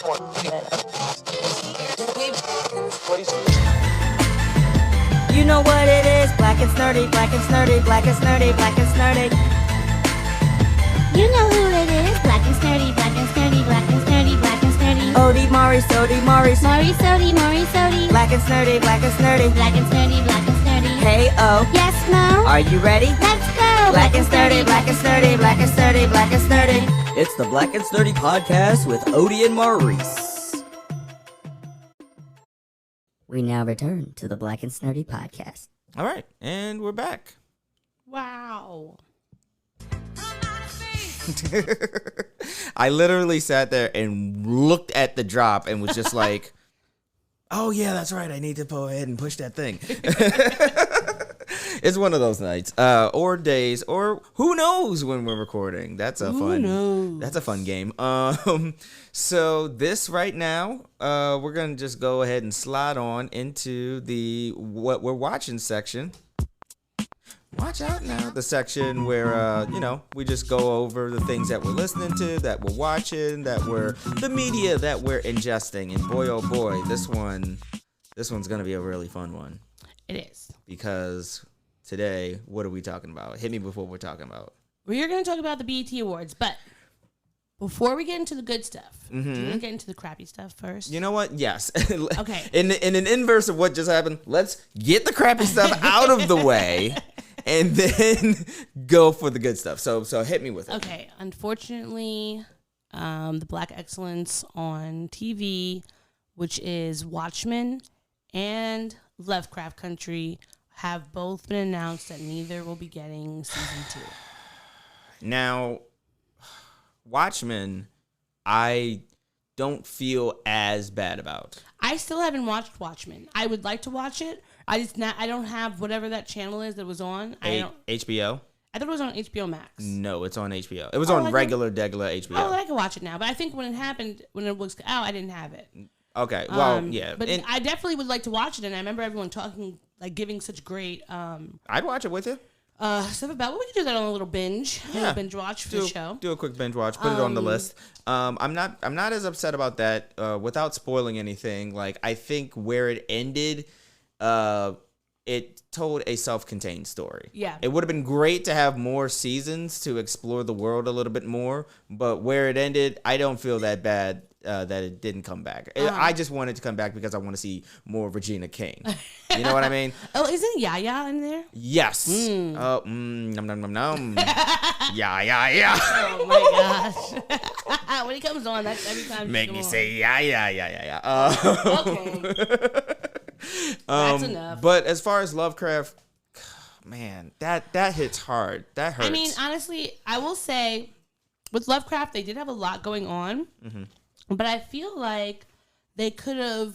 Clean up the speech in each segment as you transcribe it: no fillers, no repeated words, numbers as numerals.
You know what it is, black and snurdy, black and snurdy, black and snurdy, black and snurdy. You know who it is, black and snurdy, black and snurdy, black and snurdy, black and snurdy. Odie, Mari, Sodi, Maurice. Maury Sodi, Maury Sodi. Black and snurdy, black and snurdy. Black and snurdy, black and snurdy. Hey, oh. Yes, Mo? Are you ready? Let's go! Black and snurdy, black and snurdy, black and snurdy, black and snurdy. It's the Black and Snurdy podcast with Odie and Maurice. We now return to the Black and Snurdy podcast. All right, and we're back. Wow. I literally sat there and looked at the drop and was just like, oh, yeah, that's right. I need to go ahead and push that thing. It's one of those nights or days or who knows when we're recording. That's a fun game. So this right now, we're going to just go ahead and slide on into the what we're watching section. Watch out now. The section where, we just go over the things that we're listening to, that we're watching, the media that we're ingesting. And boy, oh boy, this one's going to be a really fun one. It is. Because today, what are we talking about? Hit me before we're talking about. We're going to talk about the BET Awards, but before we get into the good stuff, do you want to get into the crappy stuff first? You know what? Yes. Okay. In an inverse of what just happened, let's get the crappy stuff out of the way. And then go for the good stuff. So hit me with it. Okay. Unfortunately, the Black Excellence on TV, which is Watchmen and Lovecraft Country, have both been announced that neither will be getting season 2. Now, Watchmen, I don't feel as bad about. I still haven't watched Watchmen. I would like to watch it. I don't have whatever that channel is that was on. HBO? I thought it was on HBO Max. No, it's on HBO. It was on regular HBO. Oh, I can watch it now. But I think when it was out, I didn't have it. Okay, well, yeah. But I definitely would like to watch it, and I remember everyone talking, giving such great... I'd watch it with you. Stuff about... Well, we could do that on a little binge. Yeah. A little binge watch for the show. Do a quick binge watch. Put it on the list. I'm not as upset about that without spoiling anything. I think where it ended... it told a self-contained story. Yeah. It would have been great to have more seasons to explore the world a little bit more, but where it ended, I don't feel that bad that it didn't come back. I just wanted to come back because I want to see more Regina King. You know what I mean? Oh, isn't Yaya in there? Yes. Nom nom nom. Yeah. Oh my gosh. When he comes on, that's every time. Make me say yeah. Okay. That's enough. But as far as Lovecraft, man, that hits hard. That hurts. I mean, honestly, I will say with Lovecraft, they did have a lot going on. Mm-hmm. But I feel like they could have,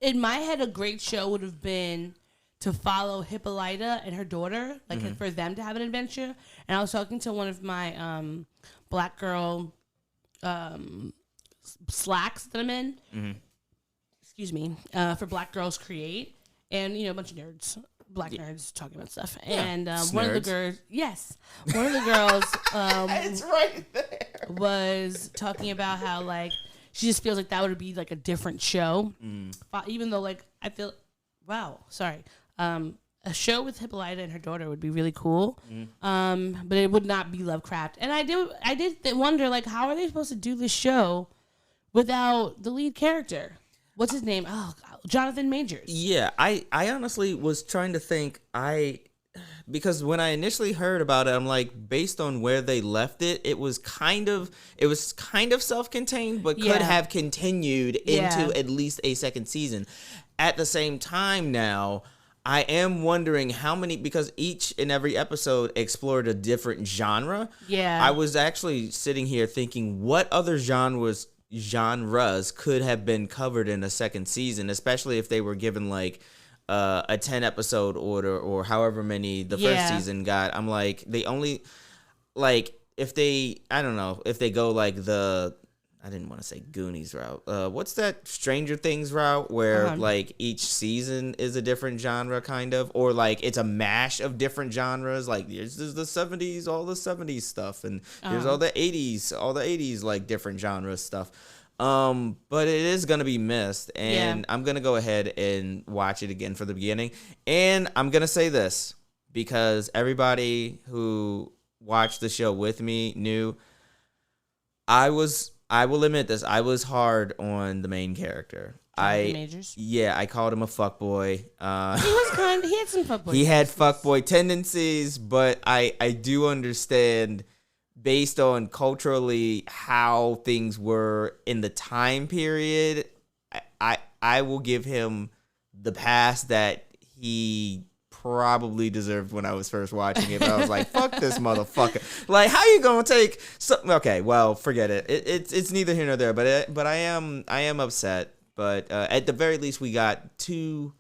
in my head, a great show would have been to follow Hippolyta and her daughter, for them to have an adventure. And I was talking to one of my black girl slacks that I'm in. Mm-hmm. Excuse me, for Black Girls Create, and a bunch of nerds, black nerds talking about stuff. Yeah. And one of the girls, it's right there, was talking about how she just feels like that would be a different show, even though I feel, a show with Hippolyta and her daughter would be really cool, but it would not be Lovecraft. And I did wonder how are they supposed to do this show without the lead character? What's his name? Oh, Jonathan Majors. Yeah, I honestly was trying to think. Because when I initially heard about it, I'm based on where they left it, it was kind of self-contained, but could have continued into at least a second season. At the same time, now I am wondering how many, because each and every episode explored a different genre. Yeah, I was actually sitting here thinking, what other genres could have been covered in a second season, especially if they were given a 10 episode order or however many the first season got. I'm they only if they, I don't know, if they go the I didn't want to say Goonies route. What's that Stranger Things route where each season is a different genre kind of, or it's a mash of different genres. Here's the 70s, all the 70s stuff, and here's all the 80s different genre stuff. But it is gonna be missed, and Yeah. I'm gonna go ahead and watch it again from the beginning. And I'm gonna say this because everybody who watched the show with me knew I will admit this, I was hard on the main character. Majors. Yeah, I called him a fuckboy. He was kind. He had some fuckboy. He had fuckboy tendencies, but I do understand based on culturally how things were in the time period. I will give him the pass that he probably deserved when I was first watching it. But I was like, fuck this motherfucker. Like, how you gonna take something? Okay, well, forget it. It's neither here nor there. But I am upset. But at the very least, we got two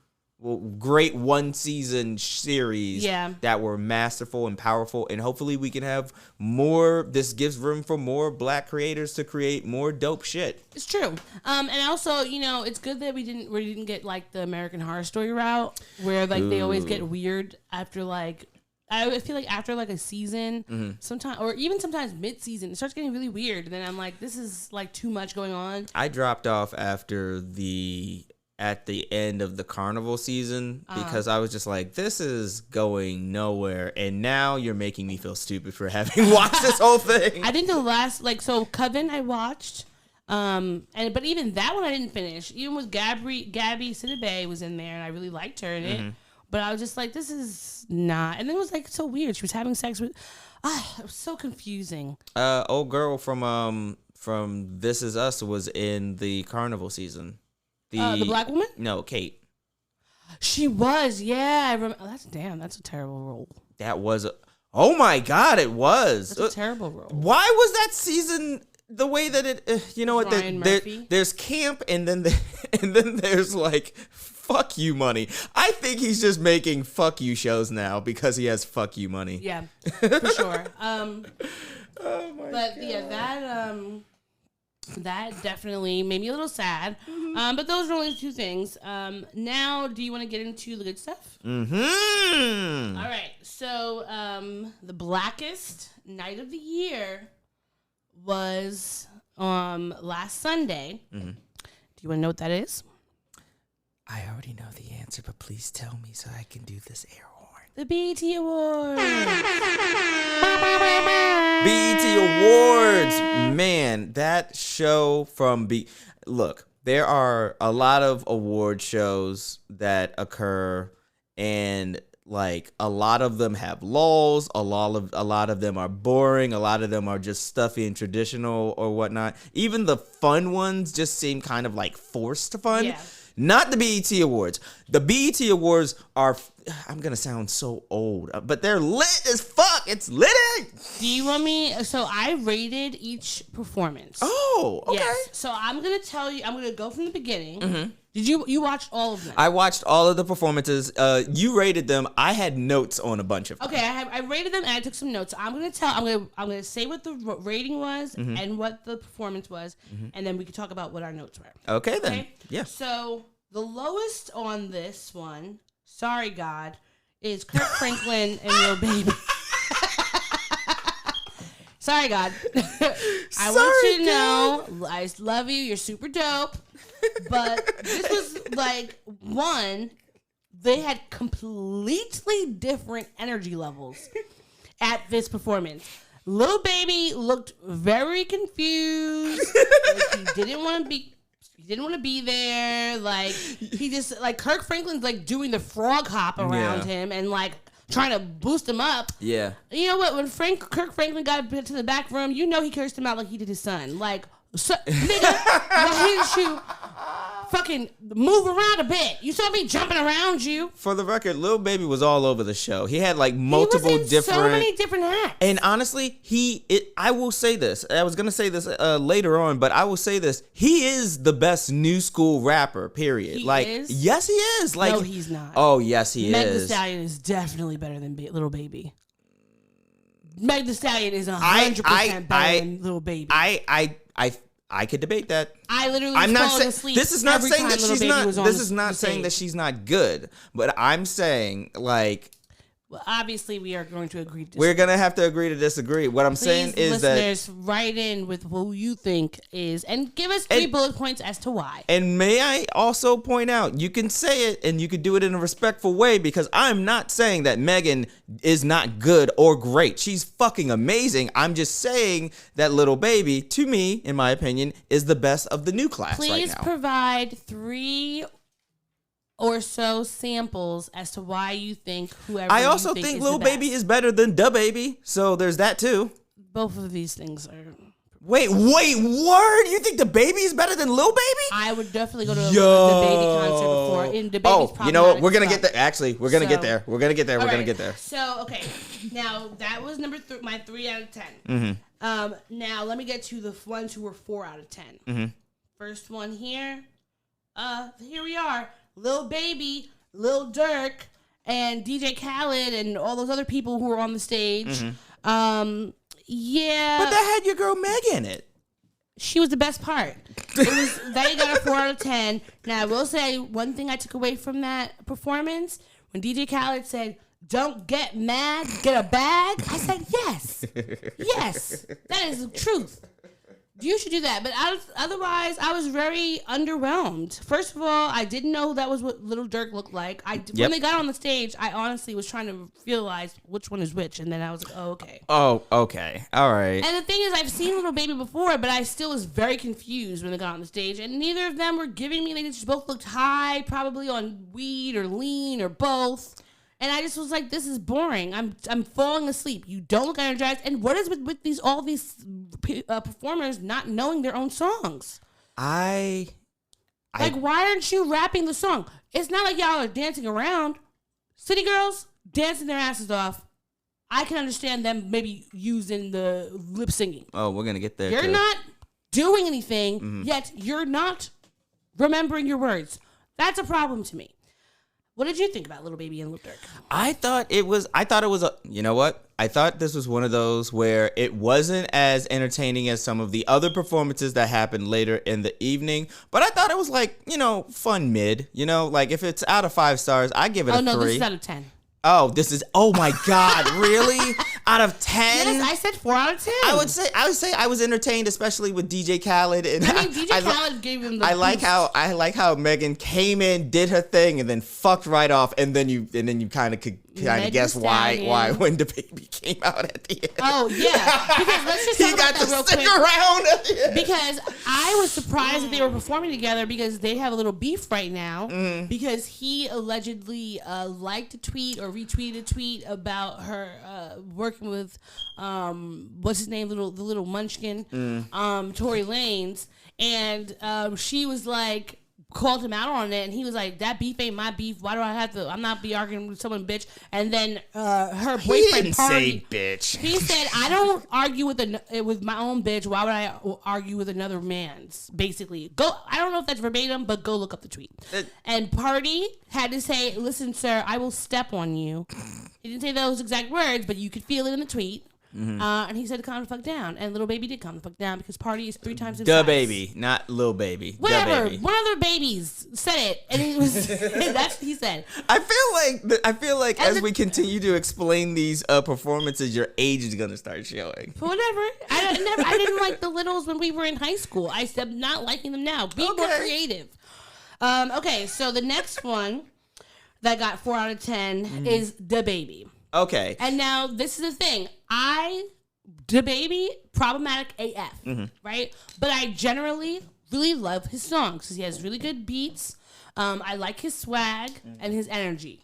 great one-season series that were masterful and powerful. And hopefully we can have more. This gives room for more black creators to create more dope shit. It's true. And also, it's good that we didn't get like the American Horror Story route where like they always get weird after like. I feel like after like a season, sometimes mid-season, it starts getting really weird. And then I'm like, this is like too much going on. I dropped off at the end of the carnival season because I was just like, this is going nowhere. And now you're making me feel stupid for having watched this whole thing. I think the last Coven I watched, but even that one I didn't finish. Even with Gabby Sidibe was in there, and I really liked her in it. But I was just like, this is not. And then it was like so weird. She was having sex with. It was so confusing. Old girl from This Is Us was in the carnival season. The black woman? No, Kate. She was, yeah. I remember. That's a terrible role. That was. Oh my God, it was. That's a terrible role. Why was that season the way that it? You know what? There's camp, and then there's like. Fuck you money. I think he's just making fuck you shows now because he has fuck you money. Yeah, for sure. Oh my but God. Yeah, that definitely made me a little sad. But those are only two things. Now, do you want to get into the good stuff? Mm-hmm. All right. So, the blackest night of the year was last Sunday. Do you want to know what that is? I already know the answer, but please tell me so I can do this air horn. The BET Awards. BET Awards. Man, that show from Look, there are a lot of award shows that occur, and like a lot of them have lulls. A lot of them are boring. A lot of them are just stuffy and traditional or whatnot. Even the fun ones just seem kind of like forced fun. Yeah. Not the BET Awards. The BET Awards are, I'm going to sound so old, but they're lit as fuck. It's lit. Do you want me? So I rated each performance. Oh, okay. Yes. So I'm going to tell you, I'm going to go from the beginning. Did you watch all of them? I watched all of the performances. You rated them. I had notes on a bunch of them. Okay, I rated them and I took some notes. I'm gonna say what the rating was and what the performance was, and then we can talk about what our notes were. Okay then. Yeah. So the lowest on this one, sorry God, is Kirk Franklin and Lil Baby. Sorry God. I want you to know I love you. You're super dope. But this was like they had completely different energy levels at this performance. Lil Baby looked very confused. Like he didn't want to be there. Like he just like Kirk Franklin's like doing the frog hop around him and like trying to boost him up. Yeah. You know what? When Kirk Franklin got to the back room, you know he cursed him out like he did his son. Like, nigga, why didn't you fucking move around a bit? You saw me jumping around you. For the record, Lil Baby was all over the show. He had like multiple so many different acts. And honestly, I will say this. I was gonna say this later on, but I will say this. He is the best new school rapper. Period. He like, is? yes, he is. Like, No, he's not. Oh, yes, he Meg is. Thee Stallion is definitely better than Lil Baby. Meg Thee Stallion is 100% better than Lil Baby. I could debate that. I literally I'm not falling asleep. This is not every saying time that Lil she's Baby not. was on This is not the saying stage. that she's not good. But I'm saying like Well, obviously, we are going to agree to disagree. We're going to have to agree to disagree. What I'm saying is that... listeners, write in with who you think is, and give us 3 bullet points as to why. And may I also point out, you can say it, and you can do it in a respectful way, because I'm not saying that Megan is not good or great. She's fucking amazing. I'm just saying that Lil Baby, to me, in my opinion, is the best of the new class right now. Please provide 3 or so samples as to why you think whoever I also you think think is Lil the Baby best. is better than Da Baby, so there's that too. Both of these things are... Wait, word? You think Da Baby is better than Lil Baby? I would definitely go to the Baby concert before. And the Baby's you know what? We're gonna problematic get there. Actually, we're gonna get there. We're gonna get there. We're gonna get there. So, okay. Now, that was my 3 out of 10. Mm-hmm. Now, let me get to the ones who were 4 out of 10. Mm-hmm. First one here. Here we are. Lil Baby, Lil Durk, and DJ Khaled, and all those other people who were on the stage. Mm-hmm. Yeah. But that had your girl Meg in it. She was the best part. They got a 4 out of 10. Now, I will say one thing I took away from that performance, when DJ Khaled said, "Don't get mad, get a bag," I said, yes. Yes. That is the truth. You should do that. But otherwise, I was very underwhelmed. First of all, I didn't know that was what Lil Durk looked like. When they got on the stage, I honestly was trying to realize which one is which. And then I was like, oh, okay. Oh, okay. All right. And the thing is, I've seen Lil Baby before, but I still was very confused when they got on the stage. And neither of them were giving me, they just both looked high, probably on weed or lean or both. And I just was like, this is boring. I'm falling asleep. You don't look energized. And what is with all these performers not knowing their own songs? Why aren't you rapping the song? It's not like y'all are dancing around. City girls dancing their asses off. I can understand them maybe using the lip singing. Oh, we're gonna get there. You're not doing anything, yet you're not remembering your words. That's a problem to me. What did you think about Lil Baby and Lil Durk? I thought it was you know what? I thought this was one of those where it wasn't as entertaining as some of the other performances that happened later in the evening. But I thought it was fun mid. Like if it's out of 5 stars, I give it a 3. Oh, no, this is out of 10. Oh my God, really? Out of 10? Yes, I said 4 out of 10. I would say I was entertained, especially with DJ Khaled. And DJ Khaled gave him the I like how Megan came in, did her thing, and then fucked right off, and then you kind of could guess why when the baby came out at the end. Oh yeah, because let's just talk about that real quick. Around at the end. Because I was surprised that they were performing together because they have a little beef right now. Because he allegedly liked a tweet or retweeted a tweet about her working with what's his name, the little munchkin, Tory Lanez, and she was like, called him out on it, and he was like, that beef ain't my beef. Why do I have to? I'm not be arguing with someone, bitch. And then her boyfriend He didn't Party, say bitch. he said, I don't argue with my own bitch. Why would I argue with another man's? Basically, I don't know if that's verbatim, but go look up the tweet. And Party had to say, listen, sir, I will step on you. He didn't say those exact words, but you could feel it in the tweet. And he said, calm the fuck down. And Lil Baby did calm the fuck down because Party is 3 times his size. Da Baby, not Lil Baby. Whatever. Da Baby. One of their babies said it, and it was that's what he said. I feel like as we continue to explain these performances, your age is gonna start showing. Whatever. I didn't like the littles when we were in high school. I am not liking them now. Be more creative. Okay, so the next one that got 4 out of 10 is Da Baby. Okay. And now this is the thing. Da Baby, problematic AF, right? But I generally really love his songs because he has really good beats. I like his swag and his energy.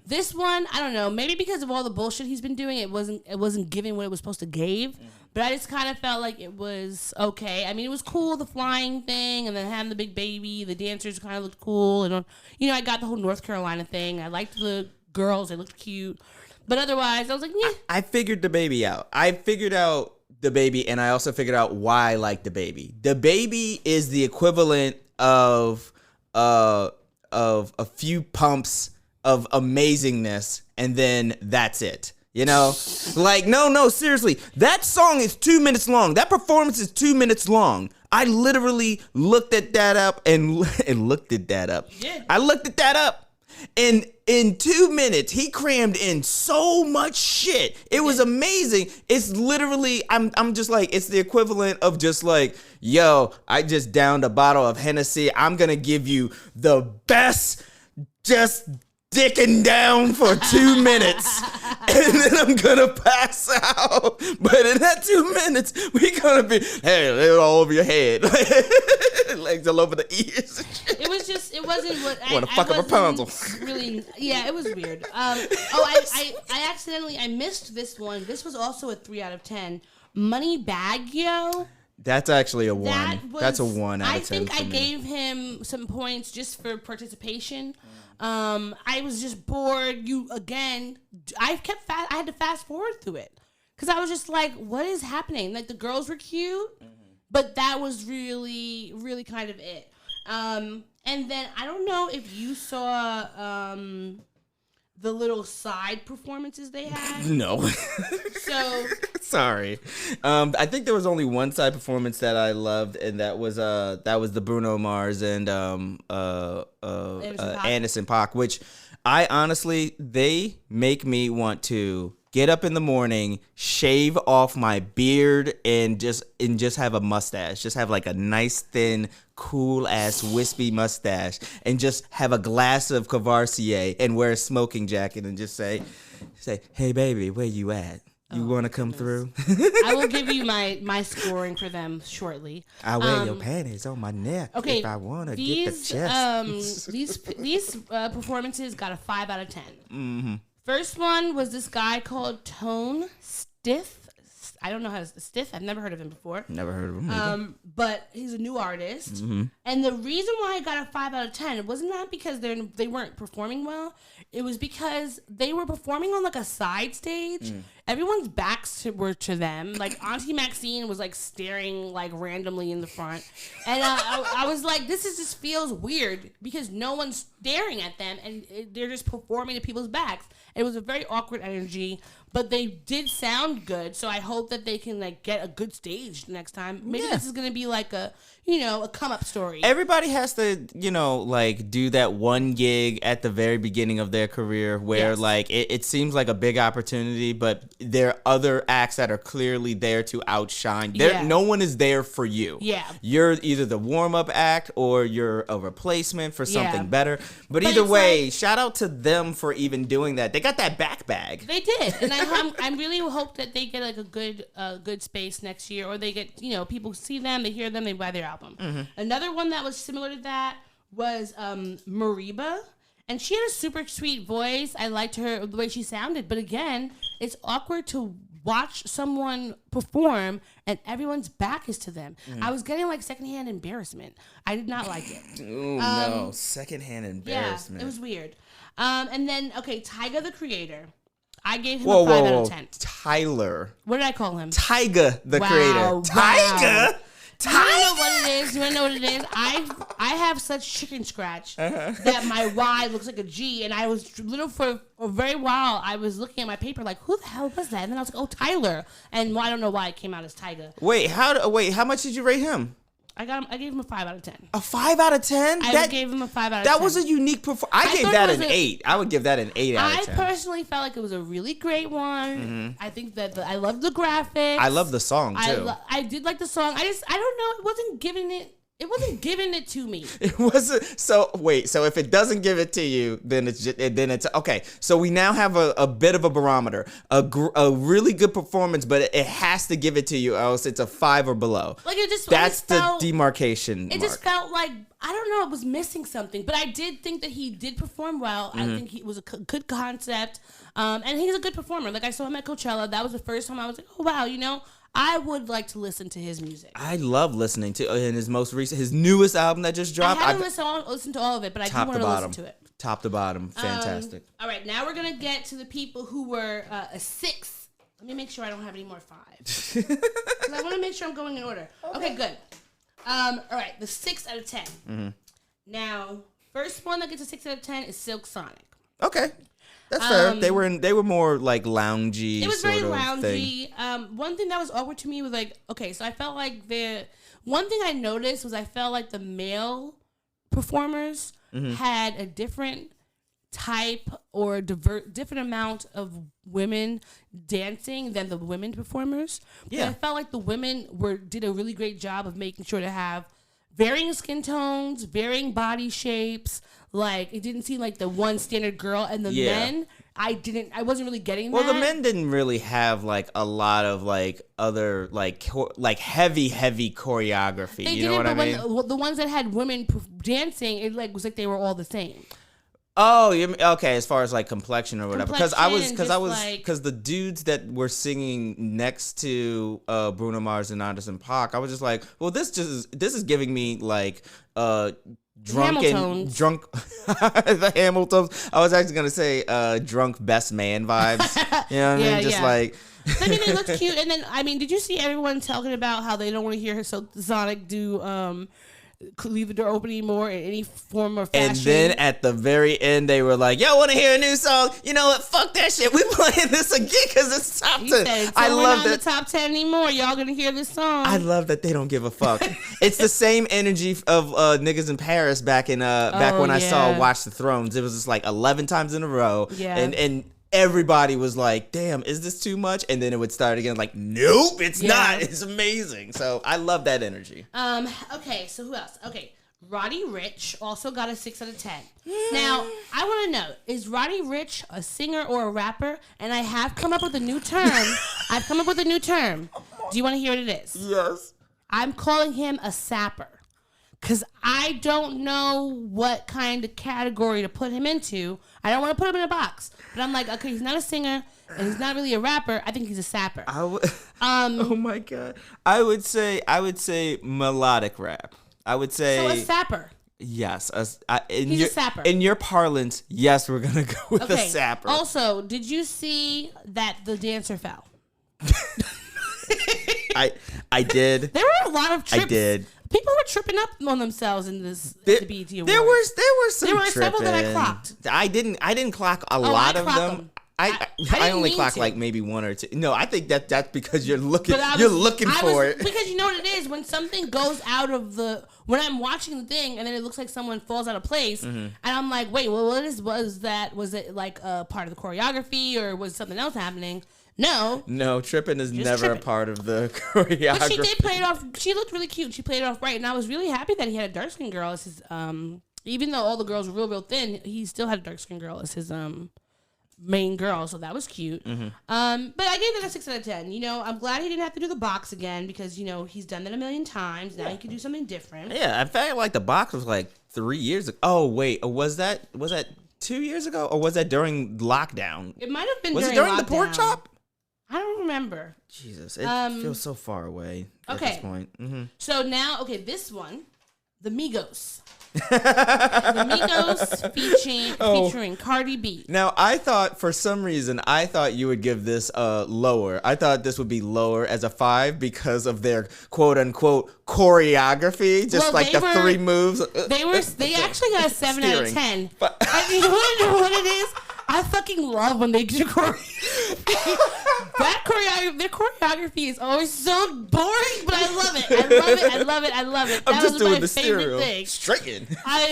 This one, I don't know, maybe because of all the bullshit he's been doing, it wasn't giving what it was supposed to give. But I just kind of felt like it was okay. I mean, it was cool, the flying thing, and then having the big baby. The dancers kind of looked cool, and I got the whole North Carolina thing. I liked the girls; they looked cute. But otherwise, I was like, yeah. I figured Da Baby out. I figured out Da Baby, and I also figured out why I like Da Baby. Da Baby is the equivalent of a few pumps of amazingness, and then that's it. No, seriously. That song is 2 minutes long. That performance is 2 minutes long. I literally looked at that up and looked at that up. Yeah. I looked at that up. In 2 minutes, he crammed in so much shit. It was amazing. It's literally, I'm just like, it's the equivalent of just like, yo, I just downed a bottle of Hennessy. I'm gonna give you the best, just dicking down for 2 minutes, and then I'm gonna pass out. But in that 2 minutes, we gonna be, hey, they're all over your head, legs all over the ears. It was just, it wasn't what I want to fuck up Rapunzel. Really, yeah, it was weird. I accidentally, I missed this one. This was also a 3 out of 10. Money Bag Yo. That's actually a 1. That's a 1 out of 10. I think I gave him some points just for participation. I was just bored. I had to fast forward through it because I was just like, what is happening? Like, the girls were cute, but that was really, really kind of it. And then I don't know if you saw the little side performances they had. No. So sorry. I think there was only one side performance that I loved, and that was the Bruno Mars and Anderson .Paak, which I honestly, they make me want to get up in the morning, shave off my beard, and just have a mustache. Just have like a nice thin, cool ass wispy mustache, and just have a glass of Courvoisier and wear a smoking jacket and just say, hey baby, where you at? You want to come through? I will give you my scoring for them shortly. I wear your panties on my neck if I want to get the chest. These performances got a 5 out of 10. Mm-hmm. First one was this guy called Tone Stiff. I don't know how to Stiff. I've never heard of him before. Never heard of him either. But he's a new artist. Mm-hmm. And the reason why I got a 5 out of 10, it wasn't that because they weren't performing well. It was because they were performing on like a side stage. Everyone's backs were to them. Like Auntie Maxine was like staring like randomly in the front. And I was like, this just feels weird because no one's staring at them and they're just performing to people's backs. It was a very awkward energy, but they did sound good. So I hope that they can like get a good stage next time. Maybe this is going to be like a come up story. Everybody has to, like do that one gig at the very beginning of their career where like it seems like a big opportunity, but there are other acts that are clearly there to outshine. No one is there for you. Yeah. You're either the warm-up act or you're a replacement for something better. But either way, like, shout out to them for even doing that. They got that back bag. They did. And I really hope that they get like a good space next year, or they get, people see them, they hear them, they buy their album. Mm-hmm. Another one that was similar to that was Mariba, and she had a super sweet voice. I liked her, the way she sounded, but again, it's awkward to watch someone perform and everyone's back is to them. I was getting like secondhand embarrassment. I did not like it. Oh no, secondhand embarrassment. Yeah, it was weird. And then Tyga the Creator. I gave him a 5 out of 10. Tyler. What did I call him? Tyga the Creator. Tyga? You wanna know what it is? You wanna know what it is? I have such chicken scratch that my Y looks like a G, and I was for a very while. I was looking at my paper like, who the hell was that? And then I was like, oh, Tyler. And I don't know why it came out as Tyga. Wait, how much did you rate him? I gave him a 5 out of 10. A 5 out of 10? I gave him a 5 out of 10. That was a unique performance. I gave that an 8. I would give that an 8 out of 10. I personally felt like it was a really great one. Mm-hmm. I think that I love the graphics. I love the song too. I did like the song. I don't know. It wasn't giving it to me. It wasn't. So if it doesn't give it to you, then it's okay. So we now have a bit of a barometer, a really good performance, but it has to give it to you, or else it's a 5 or below. Like that's the demarcation. It just felt like, I don't know, it was missing something. But I did think that he did perform well. Mm-hmm. I think he was a good concept, and he's a good performer. Like I saw him at Coachella. That was the first time I was like, oh wow, I would like to listen to his music. I love listening to his newest album that just dropped. I haven't listened to all of it, but I do want to listen to it. Top to bottom, fantastic. All right, now we're going to get to the people who were a 6. Let me make sure I don't have any more 5s. Because I want to make sure I'm going in order. Okay, good. All right, the 6 out of 10. Mm-hmm. Now, first one that gets a 6 out of 10 is Silk Sonic. Okay. That's fair. They were more like loungy. It was very loungy. One thing that was awkward to me was like, so I felt like one thing I noticed was I felt like the male performers had a different type or different amount of women dancing than the women performers. But I felt like the women did a really great job of making sure to have varying skin tones, varying body shapes. Like, it didn't seem like the one standard girl. And the men, I wasn't really getting that. Well, the men didn't really have like a lot of like other like heavy choreography. They you know what I mean? The ones that had women dancing, it was like they were all the same. Oh, okay. As far as like complexion or whatever, because the dudes that were singing next to Bruno Mars and Anderson .Paak, I was just like, well, this is giving me like drunk the Hamiltons. I was actually gonna say drunk best man vibes. You know what I mean? Just like. I mean, they looked cute, and then did you see everyone talking about how they don't want to hear Sonic do Leave the Door Open anymore in any form or fashion? And then at the very end, they were like, "Y'all want to hear a new song? You know what? Fuck that shit. We playing this again because it's top 10." I love that. We're not in the top 10 anymore. Y'all gonna hear this song? I love that they don't give a fuck. It's the same energy of niggas in Paris back when I saw Watch the Thrones. It was just like 11 times in a row. Yeah. And everybody was like, damn, is this too much? And then it would start again like, nope, it's not. It's amazing. So I love that energy. Okay, so who else? Okay, Roddy Ricch also got a 6 out of 10. Now, I want to know, is Roddy Ricch a singer or a rapper? And I have come up with a new term. Do you want to hear what it is? Yes. I'm calling him a sapper. Because I don't know what kind of category to put him into. I don't want to put him in a box. But I'm like, okay, he's not a singer, and he's not really a rapper. I think he's a sapper. Oh, my God. I would say melodic rap. I would say... So a sapper. Yes. He's a sapper. In your parlance, yes, we're going to go with a sapper. Also, did you see that the dancer fell? I did. There were a lot of trips. I did. People were tripping up on themselves in the BET Awards. There were some. There were several that I clocked. I didn't clock a lot of them. I only clocked like maybe one or two. No, I think that's because you're looking for it. Because you know what it is, when something goes out of when I'm watching the thing and then it looks like someone falls out of place, and I'm like, wait, well, was it like a part of the choreography or was something else happening? No, tripping is never a part of the choreography. But she did play it off. She looked really cute. She played it off right, and I was really happy that he had a dark skinned girl as his. Even though all the girls were real thin, he still had a dark skinned girl as his main girl, so that was cute. But I gave that a 6 out of 10. You know, I'm glad he didn't have to do the box again because he's done that a million times. Now he can do something different. Yeah, I felt like the box was like 3 years ago. Oh wait, was that 2 years ago or was that during lockdown? It might have been. Was during it during lockdown. the pork chop? I don't remember. Jesus, it feels so far away at this point. So now, this one, the Migos. The Migos featuring Cardi B. Now, for some reason, I thought you would give this lower. I thought this would be lower as a 5 because of their quote unquote choreography, just the 3 moves. They actually got a 7 out of 10. But you want to know what it is? I fucking love when they do choreography. Their choreography is always so boring, but I love it. I love it. I'm just doing the stereo. Straighten. Straighten. I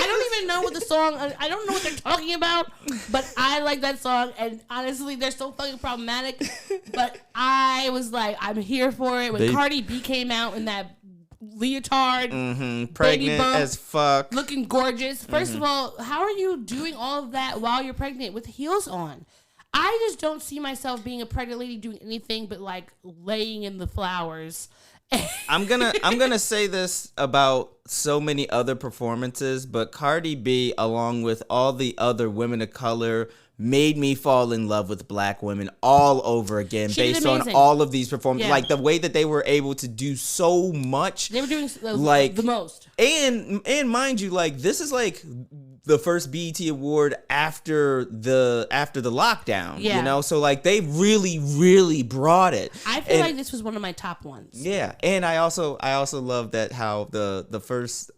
don't even know what the song. I don't know what they're talking about, but I like that song. And honestly, they're so fucking problematic. But I was like, I'm here for it. When Cardi B came out in that leotard, pregnant bump, as fuck, looking gorgeous. First of all, how are you doing all of that while you're pregnant with heels on? I just don't see myself being a pregnant lady doing anything but like laying in the flowers. I'm gonna say this about so many other performances, but Cardi B, along with all the other women of color, made me fall in love with black women all over again based on all of these performances. Yeah. Like the way that they were able to do so much. They were doing like the most. And mind you, like this is like the first BET award after the lockdown. Yeah. You know, so like they really, really brought it. I feel like this was one of my top ones. Yeah. And I also love that how the first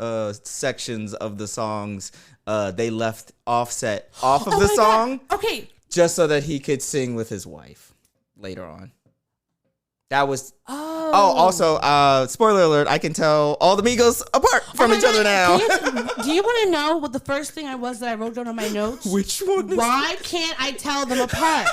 sections of the songs they left Offset off of the song. God. Okay. Just so that he could sing with his wife later on. That was. Oh, also, spoiler alert! I can tell all the Migos apart from each other now. Do you want to know what the first thing I wrote down on my notes? Which one? Why can't I tell them apart?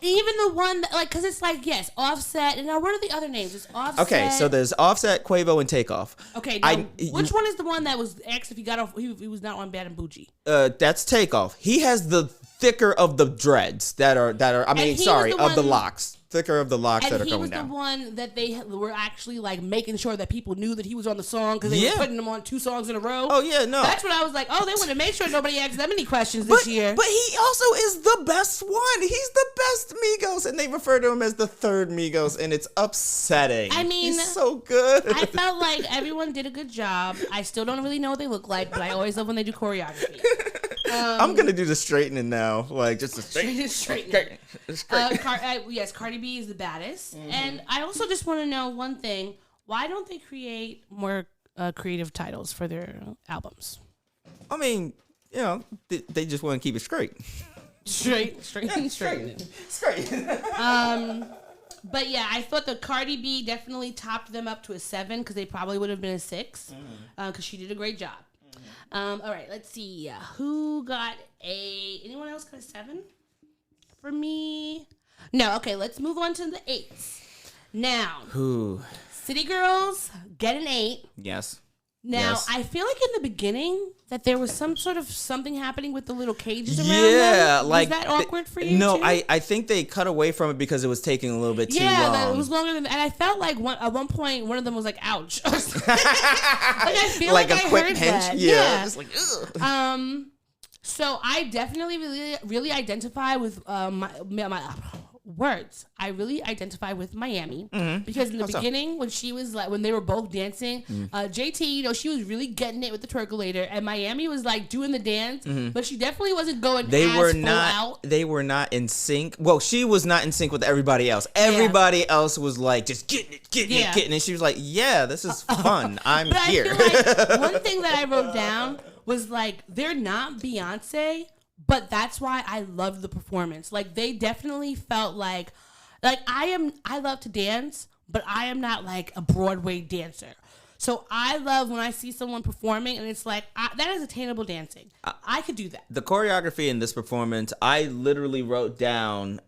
Even the one that, like, because it's like, yes, Offset, and now what are the other names? It's Offset. Okay, so there's Offset, Quavo, and Takeoff. Okay, now, which one is the one that was asked if he got off? He was not on Bad and Bougie. That's Takeoff. He has the thicker of the dreads that are. I mean, sorry, of the locks. Thicker of the locks that are going down. And he was the one that they were actually like making sure that people knew that he was on the song because they were putting him on 2 songs in a row. Oh yeah, no. That's what I was like. Oh, they want to make sure nobody asked them any questions this year. But he also is the best one. He's the best Migos, and they refer to him as the third Migos, and it's upsetting. I mean, he's so good. I felt like everyone did a good job. I still don't really know what they look like, but I always love when they do choreography. I'm gonna do the straightening now, like just the straightening. Yes, Cardi B is the baddest, and I also just want to know one thing: why don't they create more creative titles for their albums? I mean, you know, they just want to keep it straight. Straight. But yeah, I thought the Cardi B definitely topped them up to a 7 because they probably would have been a 6 because she did a great job. All right, let's see. Who got anyone else got a 7? For me? No, okay, let's move on to the 8s. Now, City Girls get an 8. Yes. Now, I feel like in the beginning that there was some sort of something happening with the little cages around them. Like was that awkward for you? No, too? I think they cut away from it because it was taking a little bit too long. Yeah, it was longer than, and I felt like at one point one of them was like, "Ouch!" Like I feel like I quick heard pinch. that. Yeah, just like ugh. So I definitely really identify with my words. I really identify with Miami because in the beginning when she was like when they were both dancing, JT, you know, she was really getting it with the twerkulator, and Miami was like doing the dance, but she definitely wasn't going. They were not in sync. Well, she was not in sync with everybody else. Everybody else was like just getting it, and she was like, "Yeah, this is fun. I'm but here." I feel like one thing that I wrote down was like they're not Beyonce. But that's why I loved the performance. Like they definitely felt like I love to dance, but I am not like a Broadway dancer. So I love when I see someone performing and it's like, that is attainable dancing. I could do that. The choreography in this performance, I literally wrote down,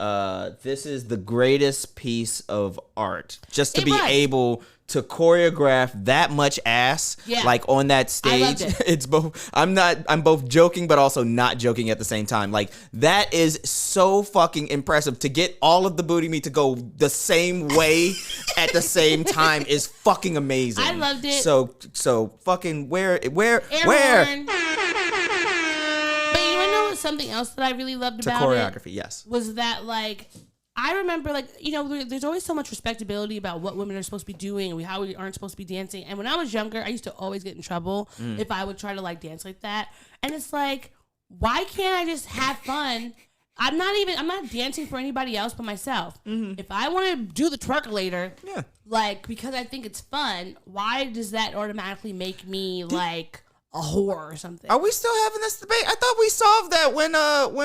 this is the greatest piece of art. Just to be able to choreograph that much ass, like on that stage. I loved it. It's both. I'm both joking, but also not joking at the same time. Like that is so fucking impressive. To get all of the booty meat to go the same way at the same time is fucking amazing. I loved it. So fucking where? But you want to know something else that I really loved about choreography? It? Yes. Was that like. I remember, like, you know, there's always so much respectability about what women are supposed to be doing and how we aren't supposed to be dancing. And when I was younger, I used to always get in trouble if I would try to, like, dance like that. And it's like, why can't I just have fun? I'm not dancing for anybody else but myself. If I want to do the twerkulator, like, because I think it's fun, why does that automatically make me, like... a whore or something? Are we still having this debate? I thought we solved that when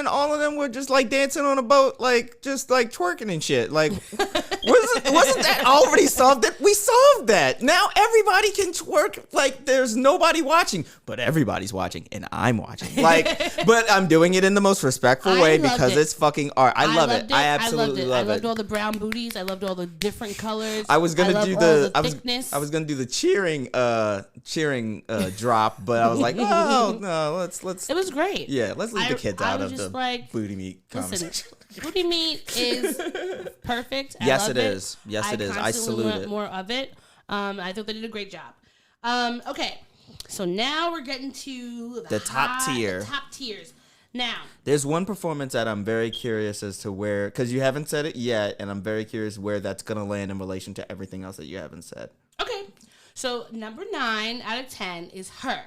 all of them were just like dancing on a boat, like just like twerking and shit. Like wasn't that already solved? That we solved that. Now everybody can twerk. Like there's nobody watching, but everybody's watching, and I'm watching. Like, but I'm doing it in the most respectful way because it's fucking art. I love it. I absolutely love it. I loved all the brown booties. I loved all the different colors. I was gonna do the thickness. I was gonna do the cheering drop, but I was like, oh no, let's. It was great. Yeah, let's leave the kids out of the like, booty meat conversation. Booty meat is perfect. Yes, it is. Yes, it is. I salute want it. More of it. I thought they did a great job. Okay, so now we're getting to the top tier. The top tiers. Now, there's one performance that I'm very curious as to where, because you haven't said it yet, and I'm very curious where that's gonna land in relation to everything else that you haven't said. Okay. So, number 9 out of 10 is Her.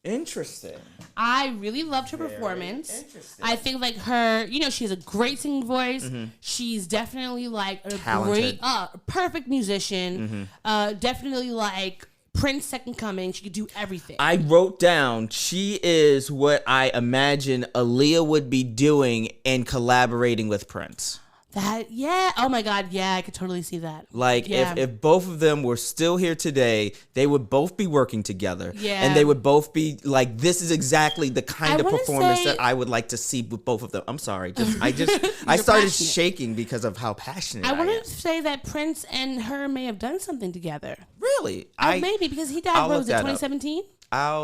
Interesting. I really loved her performance. I think like her, you know, she has a great singing voice. She's definitely like a talented. Great, perfect musician. Definitely like Prince second coming. She could do everything. I wrote down she is what I imagine Aaliyah would be doing and collaborating with Prince. Oh my God. Yeah, I could totally see that. Like Yeah. if both of them were still here today, they would both be working together. Yeah. And they would both be like, this is exactly the kind of wanna performance say- that I would like to see with both of them. I'm sorry. I started passionate. shaking because of how passionate I I want am. to say that Prince and her may have done something together. Really? Maybe because he died, I'll what look was it, that up. 2017? I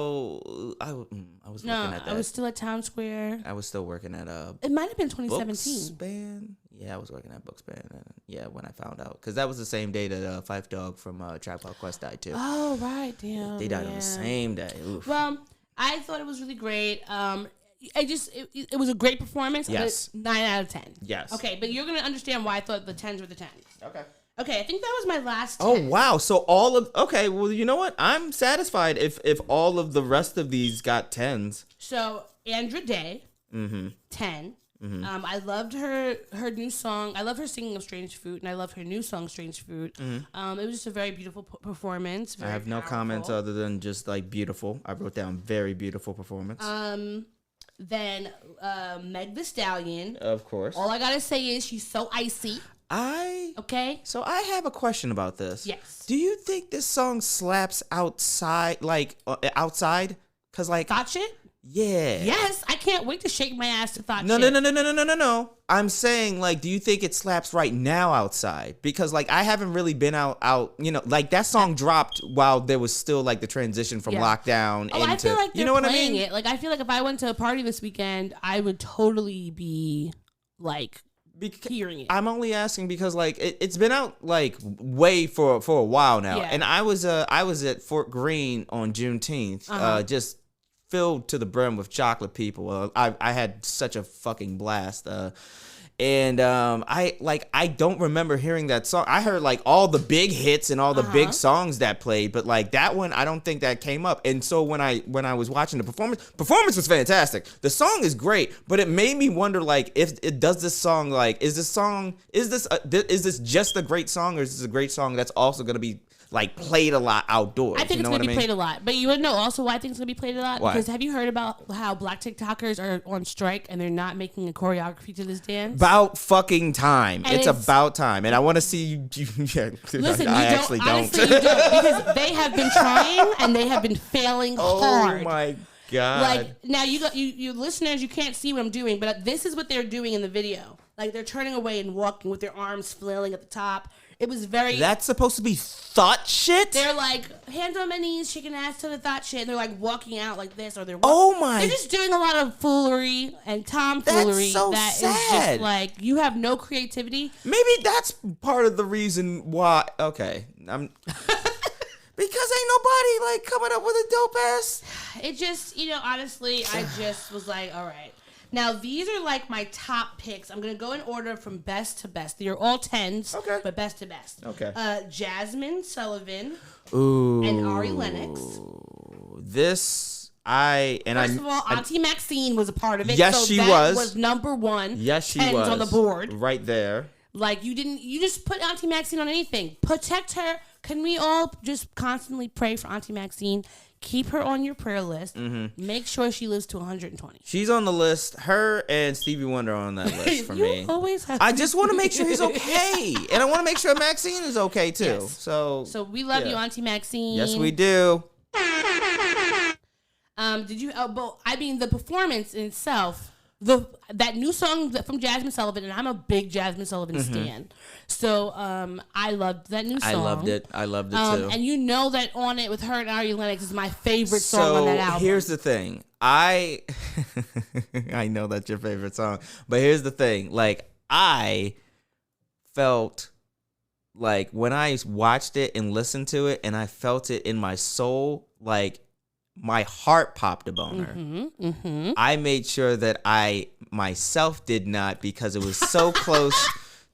was looking at that. I was still at Town Square. I was still working at It might have been 2017. Bookspan. Yeah, I was working at Bookspan. Yeah, when I found out, because that was the same day that Phife Dawg from Tribe Called Quest died too. Oh right, damn. They died on the same day. Oof. Well, I thought it was really great. It was a great performance. Yes. 9 out of 10. Yes. Okay, but you're gonna understand why I thought the 10s were the 10s. Okay, I think that was my last 10. Oh wow! So okay, well, you know what? I'm satisfied if all of the rest of these got 10s. So Andra Day, 10. I loved her new song. I love her singing of Strange Fruit, and I love her new song Strange Fruit. It was just a very beautiful performance. I have no comments other than just like beautiful. I wrote down very beautiful performance. Then Meg Thee Stallion. Of course. All I gotta say is she's so icy. Okay. So I have a question about this. Yes. Do you think this song slaps outside, like outside? Cause like Thought shit? Yeah. Yes, I can't wait to shake my ass to thought No. shit. No. I'm saying, like, do you think it slaps right now outside? Because, like, I haven't really been out, you know, like, that song dropped while there was still, like, the transition from lockdown into, I feel like they're you know what I playing mean? it. Like, I feel like if I went to a party this weekend, I would totally be, like, hearing it. I'm only asking because, like, it's been out, like, way for a while now. Yeah. And I was at Fort Greene on Juneteenth, just filled to the brim with chocolate people. I had such a fucking blast. I don't remember hearing that song. I heard like all the big hits and all the big songs that played, but like that one, I don't think that came up. And so when I was watching the performance was fantastic. The song is great, but it made me wonder like if it does this song like is this just a great song or is this a great song that's also going to be like played a lot outdoors? I think it's going to be played a lot. But you would know also why I think it's going to be played a lot? Why? Because have you heard about how black TikTokers are on strike and they're not making a choreography to this dance? About fucking time. And It's about time. And I want to see you. Yeah, Listen, I you actually don't. don't. Honestly, you don't. Because they have been trying and they have been failing hard. Oh my God. Like, now you listeners, you can't see what I'm doing, but this is what they're doing in the video. Like, they're turning away and walking with their arms flailing at the top. It was very... That's supposed to be thought shit? They're like, hands on my knees, shaking ass to the thought shit. And they're like walking out like this, or they're They're just doing a lot of foolery and tomfoolery. That's so that is sad. just like, you have no creativity. Maybe that's part of the reason why. Okay. Because ain't nobody like coming up with a dope ass. It just, honestly, I just was like, all right. Now, these are like my top picks. I'm going to go in order from best to best. They're all 10s, but best to best. Okay. Jazmine Sullivan Ooh. and Ari Lennox. First of all, Auntie Maxine was a part of it. Yes, so she that was. was number one. Yes, she 10s was. on the board. Right there. Like, you just put Auntie Maxine on anything. Protect her. Can we all just constantly pray for Auntie Maxine? Keep her on your prayer list. Make sure she lives to 120. She's on the list. Her and Stevie Wonder are on that list for me. Always have I just want to make sure he's okay. And I want to make sure Maxine is okay, too. Yes. So we love you, Auntie Maxine. Yes, we do. Did you... the performance in itself... That new song from Jazmine Sullivan, and I'm a big Jazmine Sullivan stan. So I loved that new song. I loved it too. And you know that on it with her and Ari Lennox is my favorite song on that album. Here's the thing. I know that's your favorite song, but here's the thing. Like, I felt like when I watched it and listened to it and I felt it in my soul, like my heart popped a boner. I made sure that I myself did not, because it was so close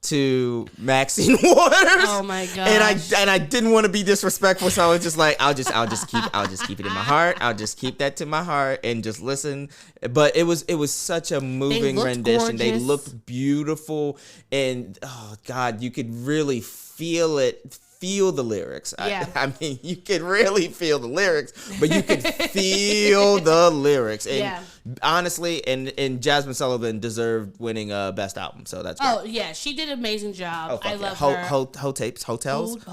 to Maxine Waters. Oh my gosh. And I didn't want to be disrespectful, so I was just like, I'll just keep it in my heart. I'll just keep that to my heart and just listen. But it was such a moving rendition. Gorgeous. They looked beautiful, and oh God, you could really feel feel the lyrics. Yeah. I mean, you can really feel the lyrics, but you can feel the lyrics. And honestly, and Jazmine Sullivan deserved winning Best Album, so that's great. Oh, yeah. She did an amazing job. I love her. Hotels?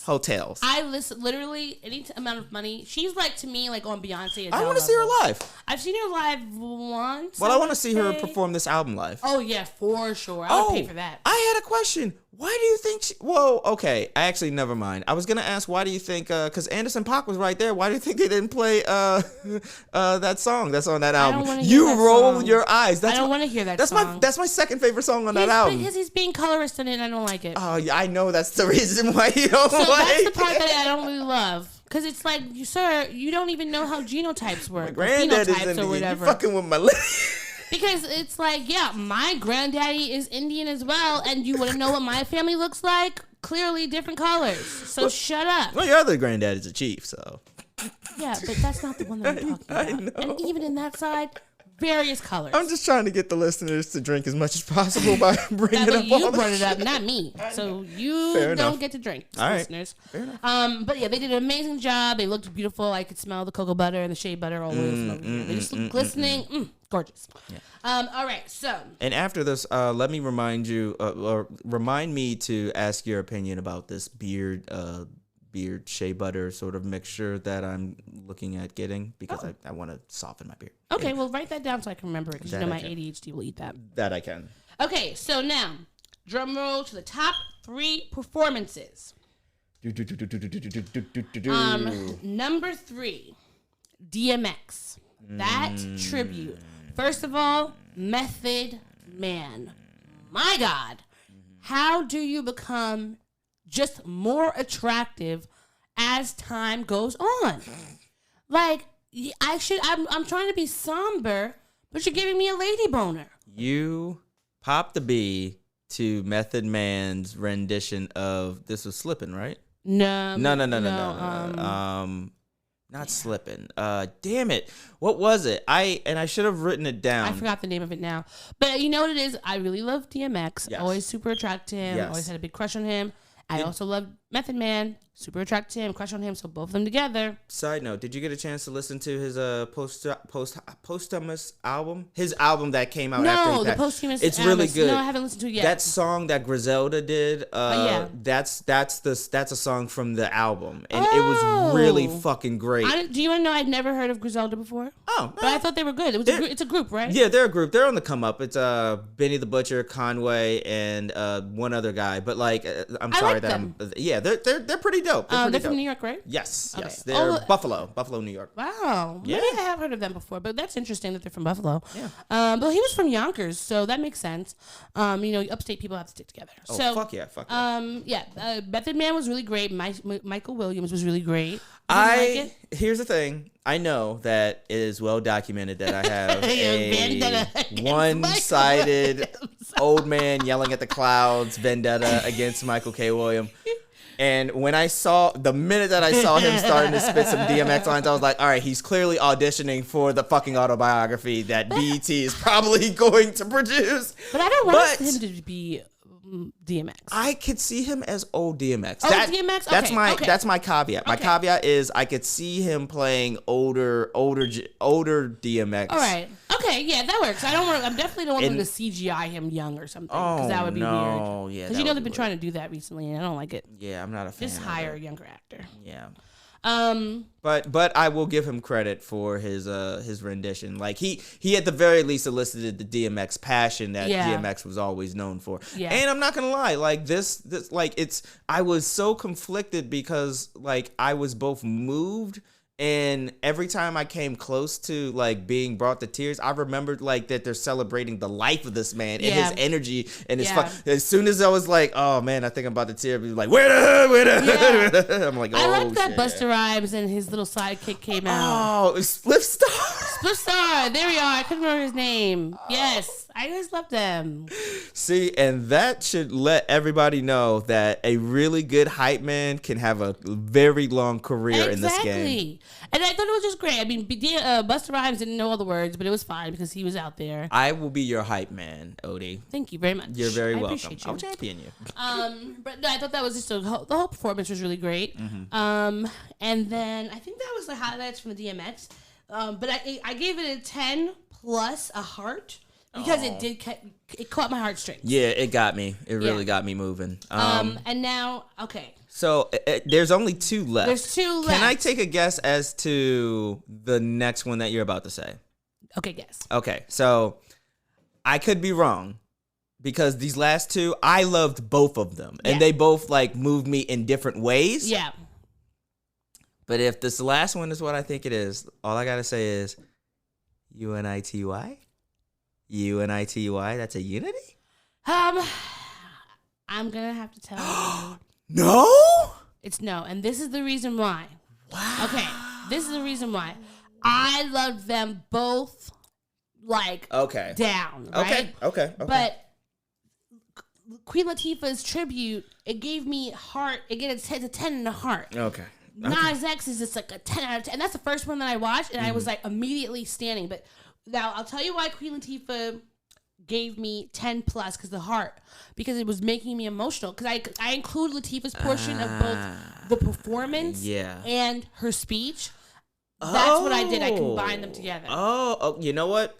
Hotels. I listen, literally, any amount of money. She's like, to me, like on Beyonce. I want to see her live. I've seen her live once. Well, I want to see her perform this album live. Oh, yeah, for sure. I would pay for that. I had a question. Why do you think whoa, okay. Actually, never mind. I was going to ask, why do you think, because Anderson .Paak was right there. Why do you think they didn't play that song that's on that album? You roll your eyes. I don't want to hear that song. That's my second favorite song on that album. Because he's being colorist in it and I don't like it. Oh, yeah, I know that's the reason why you don't like it. So that's the part that I don't really love. Because it's like, sir, you don't even know how genotypes work. My granddad is Indian. You fucking with my lady. Because it's like, yeah, my granddaddy is Indian as well, and you want to know what my family looks like? Clearly different colors. So shut up. Well, your other granddad is a chief, so. Yeah, but that's not the one that I'm talking about. And even in that side, various colors. I'm just trying to get the listeners to drink as much as possible by bringing up all you brought it up, not me. So you don't get to drink, listeners. Fair enough. But yeah, they did an amazing job. They looked beautiful. I could smell the cocoa butter and the shea butter all the way from over here. They just look glistening. Gorgeous. Yeah. All right, so. And after this, let me remind you, or remind me to ask your opinion about this beard shea butter sort of mixture that I'm looking at getting, because I want to soften my beard. Okay, well, write that down so I can remember it, because you know my ADHD will eat that. That I can. Okay, so now, drum roll to the top 3 performances. Number 3, DMX. That tribute. First of all, Method Man. My God. How do you become just more attractive as time goes on? Like, I'm trying to be somber, but you're giving me a lady boner. You popped the B to Method Man's rendition of, this was Slippin', right? No. Not Slippin'. Damn it. What was it? I should have written it down. I forgot the name of it now. But you know what it is? I really love DMX. Yes. Always super attracted to him. Yes. Always had a big crush on him. I also love Method Man. Super attracted to him. Crush on him. So both of them together. Side note, did you get a chance to listen to his posthumous album? His album that came out after he passed. No, the posthumous It's really good. No, I haven't listened to it yet. That song that Griselda did, that's a song from the album. And it was really fucking great. Do you want to know I'd never heard of Griselda before? Oh. But I thought they were good. It's a group, right? Yeah, they're a group. They're on the come up. It's Benny the Butcher, Conway, and one other guy. But like, I'm sorry that I'm. Yeah, they're pretty dope. They're from New York, right? Yes, okay. Yes. They're Buffalo, New York. Wow. Yeah. Maybe I have heard of them before, but that's interesting that they're from Buffalo. Yeah. But he was from Yonkers, so that makes sense. Upstate people have to stick together. Oh, so, fuck yeah. Method Man was really great. Michael Williams was really great. Here's the thing. I know that it is well documented that I have a one-sided old man yelling at the clouds vendetta against Michael K. Williams. And the minute that I saw him starting to spit some DMX lines, I was like, all right, he's clearly auditioning for the fucking autobiography that BET is probably going to produce. But I don't want him to be DMX. I could see him as old DMX. DMX? Okay, that's my caveat. My caveat is I could see him playing older DMX. All right. Okay, yeah, that works. I definitely don't want them to CGI him young or something, because that would be weird. Yeah, because they've been trying to do that recently, and I don't like it. Yeah, I'm not a fan. Just hire a younger actor. Yeah. But I will give him credit for his rendition. Like he at the very least elicited the DMX passion that DMX was always known for. Yeah. And I'm not gonna lie, like this like I was so conflicted because like I was both moved. And every time I came close to like being brought to tears, I remembered like that they're celebrating the life of this man and his energy and his fun. As soon as I was like, oh man, I think I'm about to tear, be like, where the hood? I'm like, oh, I like that Busta Rhymes and his little sidekick came out. Oh, Split Star. Split Star. There we are. I couldn't remember his name. Yes. I just love them. See, and that should let everybody know that a really good hype man can have a very long career in this game. And I thought it was just great. I mean, Busta Rhymes didn't know all the words, but it was fine because he was out there. I will be your hype man, Odie. Thank you very much. You're very welcome. Appreciate you. I'll champion you. But no, I thought that was just the whole performance was really great. And then I think that was the highlights from the DMX. But I gave it a 10 plus a heart because it caught my heartstrings. Yeah, it got me. It really got me moving. And now, okay. So there's only 2 left. There's 2 left. Can I take a guess as to the next one that you're about to say? Okay, guess. Okay, so I could be wrong because these last 2, I loved both of them. And they both like moved me in different ways. Yeah. But if this last one is what I think it is, all I got to say is UNITY? UNITY, that's a unity? I'm going to have to tell you. No? It's no. And this is the reason why. Wow. Okay. This is the reason why. I loved them both, like, down, right? Okay. But Queen Latifah's tribute, it gave me heart. It gets a 10 in the heart. Okay. Nas X is just like a 10 out of 10. And that's the first one that I watched, and I was, like, immediately standing. But now, I'll tell you why Queen Latifah gave me 10 plus because it was making me emotional because I include Latifah's portion of both the performance and her speech. That's what I did. I combined them together. Oh, you know what?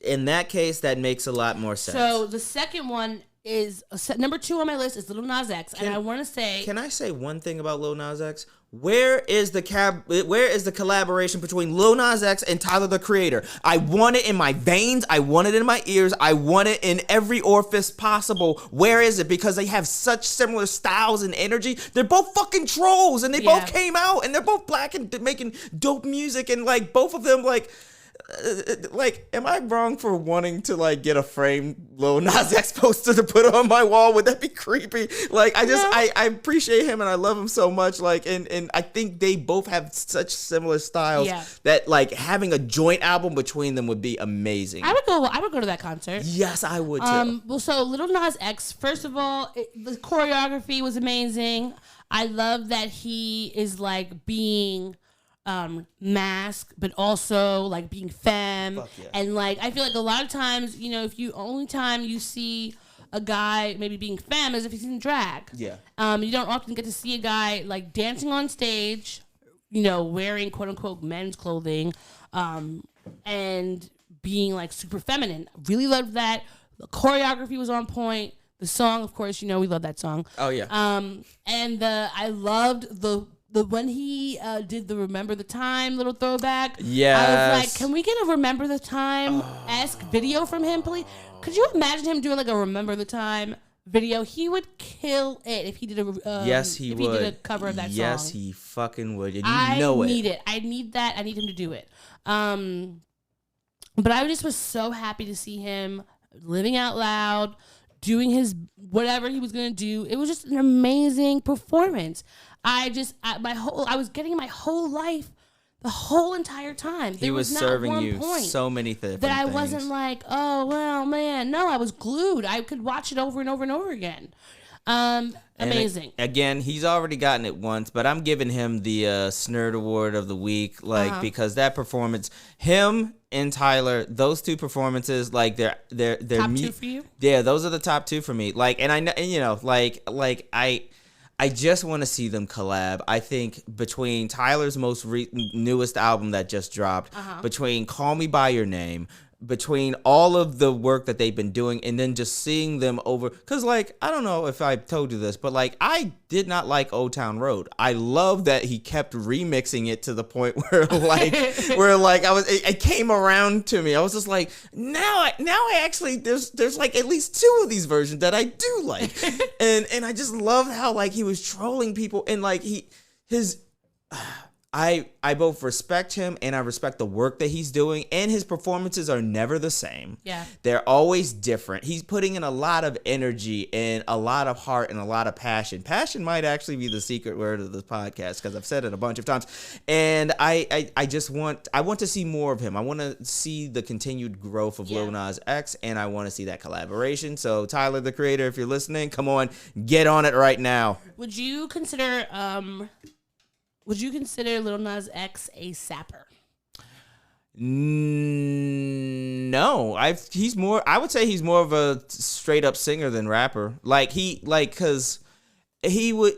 In that case, that makes a lot more sense. So the second one is number 2 on my list is Lil Nas X, and I want to say. Can I say one thing about Lil Nas X? Where is the collaboration between Lil Nas X and Tyler the Creator? I want it in my veins. I want it in my ears. I want it in every orifice possible. Where is it? Because they have such similar styles and energy. They're both fucking trolls, and they both came out, and they're both black and making dope music, and like both of them like am I wrong for wanting to like get a framed Lil Nas X poster to put on my wall? Would that be creepy? Like I appreciate him and I love him so much. Like and I think they both have such similar styles that like having a joint album between them would be amazing. I would go to that concert. Yes, I would too. Well, so Lil Nas X, first of all, the choreography was amazing. I love that he is like being mask, but also like being femme, and like I feel like a lot of times, you know, if you only time you see a guy maybe being femme is if he's in drag. You don't often get to see a guy like dancing on stage, you know, wearing quote unquote men's clothing, and being like super feminine. Really loved that. The choreography was on point. The song, of course, you know, we love that song. Oh yeah. And I loved the when he did the Remember the Time little throwback. Yes. I was like, can we get a Remember the Time-esque video from him, please? Could you imagine him doing like a Remember the Time video? He would kill it if he did he did a cover of that song. Yes, he fucking would. And I need it. I need that. I need him to do it. But I just was so happy to see him living out loud, doing his whatever he was gonna do. It was just an amazing performance. I was getting my whole life the whole entire time. He was not serving one you point so many things that I wasn't like, oh well, man. No, I was glued. I could watch it over and over and over again. Amazing. Again, he's already gotten it once, but I'm giving him the Snerd Award of the week, because that performance, him and Tyler, those two performances, like they're top 2 for you. Yeah, those are the top 2 for me. Like, and I know, you know, like I just want to see them collab. I think between Tyler's most newest album that just dropped, between Call Me By Your Name, between all of the work that they've been doing, and then just seeing them over. Because, like, I don't know if I told you this, but, like, I did not like Old Town Road. I love that he kept remixing it to the point where, like, it came around to me. I was just like, now I actually, there's like at least 2 of these versions that I do like. and I just loved how, like, he was trolling people, and, like, I both respect him and I respect the work that he's doing, and his performances are never the same. Yeah. They're always different. He's putting in a lot of energy and a lot of heart and a lot of passion. Passion might actually be the secret word of this podcast because I've said it a bunch of times. And I want to see more of him. I want to see the continued growth of Lil Nas X, and I want to see that collaboration. So Tyler, the Creator, if you're listening, come on, get on it right now. Would you consider would you consider Lil Nas X a sapper? No, he's more. I would say he's more of a straight up singer than rapper. Cause he would.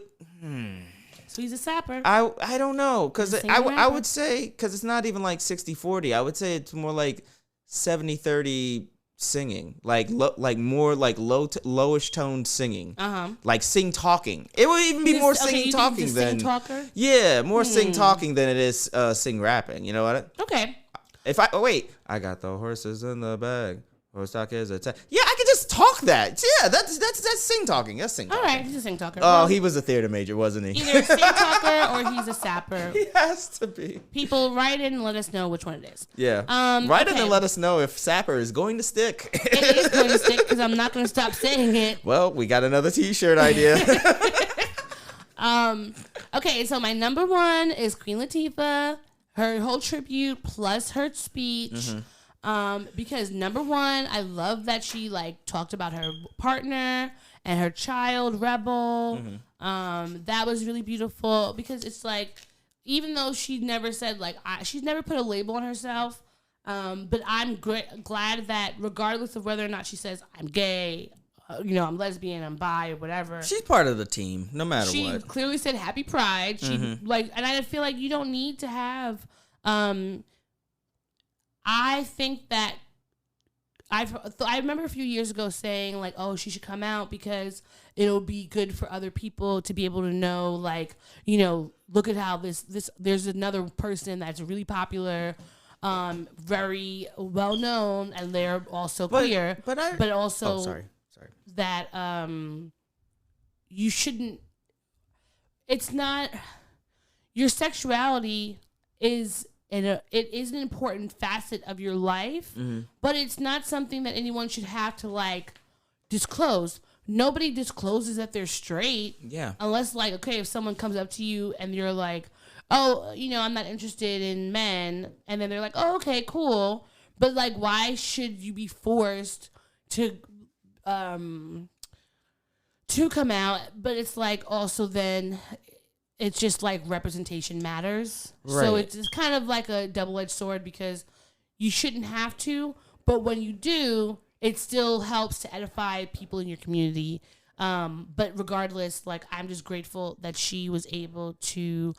So he's a sapper. I don't know, cause He's a I singer-rapper? would say, cause it's not even like 60-40. I would say it's more like 70-30 singing, more like lowish toned singing, like sing talking. It would even be more sing talking than talker. Yeah, more sing talking than it is sing rapping. You know what? Okay. I got the horses in the bag. Horse talk is a yeah, I could just talk that. Yeah, that's sing talking. That's sing talking. All right, he's a sing talker. Oh, he was a theater major, wasn't he? Either a sing talker or he's a sapper. He has to be. People, write in and let us know which one it is. Yeah. Write in and let us know if sapper is going to stick. It is going to stick because I'm not going to stop saying it. Well, we got another T-shirt idea. Okay, so my number one is Queen Latifah, her whole tribute plus her speech. Because number one, I love that she like talked about her partner and her child, Rebel. That was really beautiful because it's like, even though she never said like, she's never put a label on herself. But I'm glad that regardless of whether or not she says I'm gay, I'm lesbian, I'm bi, or whatever. She's part of the team, no matter she what. She clearly said Happy Pride. She and I feel like you don't need to have. I think that I remember a few years ago saying like, oh, she should come out because it'll be good for other people to be able to know, like, look at how this there's another person that's really popular, very well known, and they're also queer, but also sorry that you shouldn't. It's not your sexuality is. It is an important facet of your life, but it's not something that anyone should have to like disclose. Nobody discloses that they're straight. Yeah. Unless like, okay, if someone comes up to you and you're like, oh, I'm not interested in men. And then they're like, oh, okay, cool. But like, why should you be forced to come out? But it's like also then it's just like representation matters. Right. So it's kind of like a double-edged sword because you shouldn't have to, but when you do, it still helps to edify people in your community. But regardless, like, I'm just grateful that she was able to,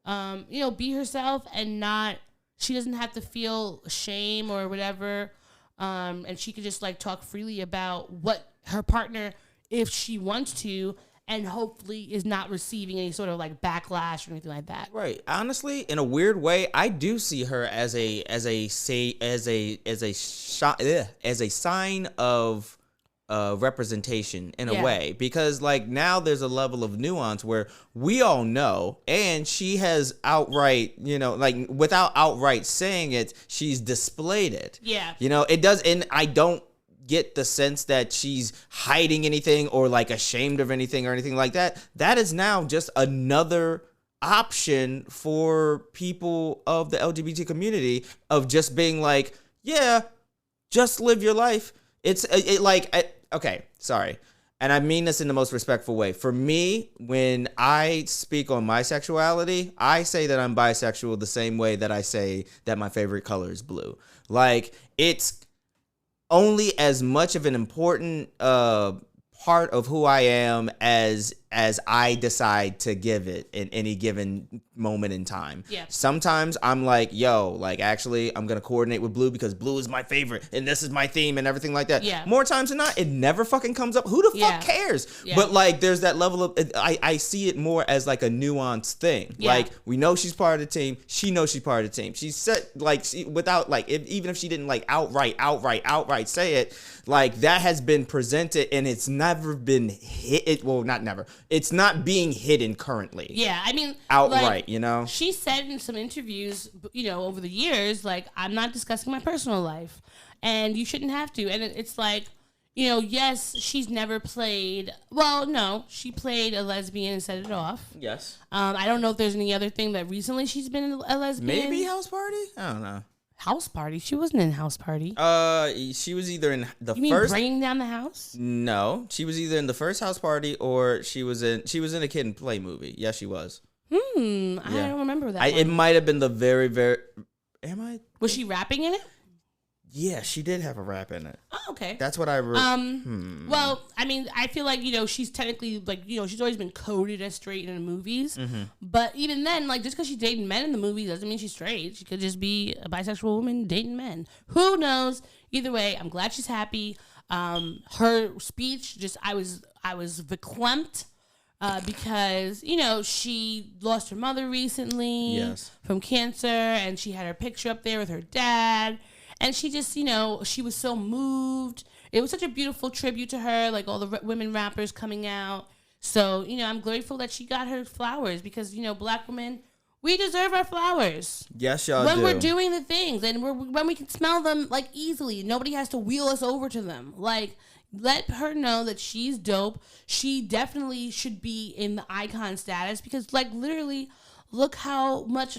be herself and she doesn't have to feel shame or whatever. And she could just like talk freely about what her partner, if she wants to, and hopefully is not receiving any sort of like backlash or anything like that. Right. Honestly, in a weird way, I do see her as a sign of representation in a way, because like now there's a level of nuance where we all know, and she has outright, like without outright saying it, she's displayed it. Yeah. It does, and I don't get the sense that she's hiding anything or like ashamed of anything or anything like that. That is now just another option for people of the LGBT community of just being like, yeah, just live your life. Okay, sorry. And I mean this in the most respectful way. For me, when I speak on my sexuality, I say that I'm bisexual the same way that I say that my favorite color is blue. Like, it's only as much of an important part of who I am as I decide to give it in any given moment in time. Yeah. Sometimes I'm like, yo, like actually I'm gonna coordinate with blue because blue is my favorite and this is my theme and everything like that. Yeah. More times than not, it never fucking comes up. Who the fuck cares? Yeah. But like there's that level of I see it more as like a nuanced thing. Yeah. Like we know she's part of the team. She knows she's part of the team. She said without like even if she didn't like outright say it, like that has been presented and it's never been hit. Well, not never. It's not being hidden currently. Yeah, I mean, outright, like, she said in some interviews, over the years, like, I'm not discussing my personal life, and you shouldn't have to. And it's like, yes, she's never played. Well, no, she played a lesbian and set it off. Yes. I don't know if there's any other thing that recently she's been a lesbian. Maybe House Party. I don't know. House Party? She wasn't in House Party. She was either in the you first. Mean Bringing Down the House? No, she was either in the first House Party or she was in a Kid and Play movie. Yes, she was. I don't remember that. It might have been the very, very. Am I? Was she rapping in it? Yeah, she did have a rap in it. Oh, okay. That's what I. Well, I mean, I feel like she's technically like she's always been coded as straight in the movies, but even then, like just because she's dating men in the movie doesn't mean she's straight. She could just be a bisexual woman dating men. Who knows? Either way, I'm glad she's happy. Her speech, I was verklempt. Because she lost her mother recently from cancer, and she had her picture up there with her dad, and she just she was so moved. It was such a beautiful tribute to her, like all the women rappers coming out. So I'm grateful that she got her flowers, because Black women, we deserve our flowers. Yes, y'all when do. We're doing the things, and when we can smell them like easily, nobody has to wheel us over to them. Like, let her know that she's dope. She definitely should be in the icon status, because like literally look how much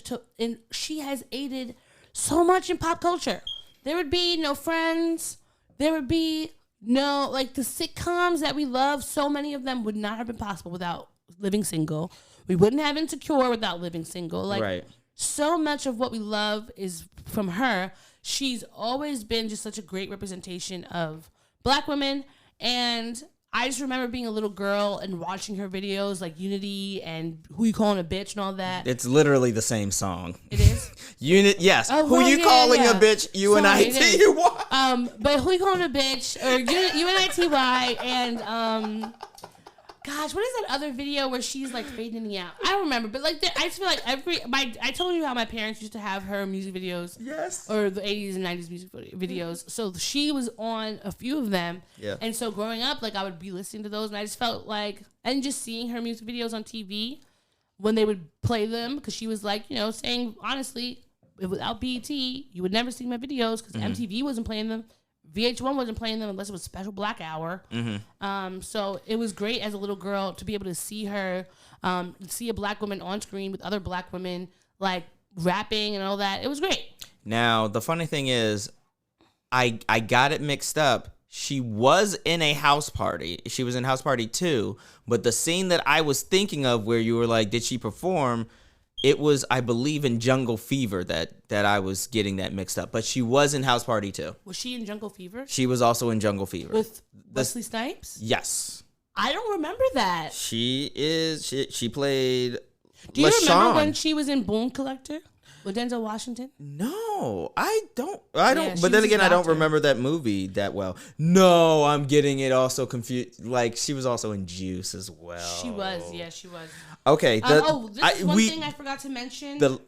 she has aided so much in pop culture. There would be no Friends. There would be no, like, the sitcoms that we love. So many of them would not have been possible without Living Single. We wouldn't have Insecure without Living Single. Like, so much of what we love is from her. She's always been just such a great representation of Black women, and I just remember being a little girl and watching her videos like Unity and Who You Calling a Bitch and all that. It's literally the same song. It is? Yes. Oh, Who You Calling a Bitch? UNITY. But Who You Calling a Bitch? Or UNITY and gosh, what is that other video where she's like fading out? I don't remember, but like I just feel like I told you how my parents used to have her music videos, or the 80s and 90s music videos. So she was on a few of them, and so growing up, like I would be listening to those, and I just felt like, and just seeing her music videos on TV when they would play them, because she was like, saying honestly, without BET, you would never see my videos, because MTV wasn't playing them. VH1 wasn't playing them unless it was Special Black Hour. So it was great as a little girl to be able to see her, see a Black woman on screen with other Black women, like rapping and all that. It was great. Now, the funny thing is, I got it mixed up. She was in a house party. She was in House Party 2, but the scene that I was thinking of where you were like, did she perform? It was, I believe, in Jungle Fever that I was getting that mixed up. But she was in House Party 2. Was she in Jungle Fever? She was also in Jungle Fever. With Wesley Snipes? Yes. I don't remember that. She played Do you remember when she was in Bone Collector with Denzel Washington? No, I don't. But then again, I don't remember that movie that well. No, I'm getting it also confused. Like, she was also in Juice as well. She was. Yeah, she was. Okay. This is one thing I forgot to mention. And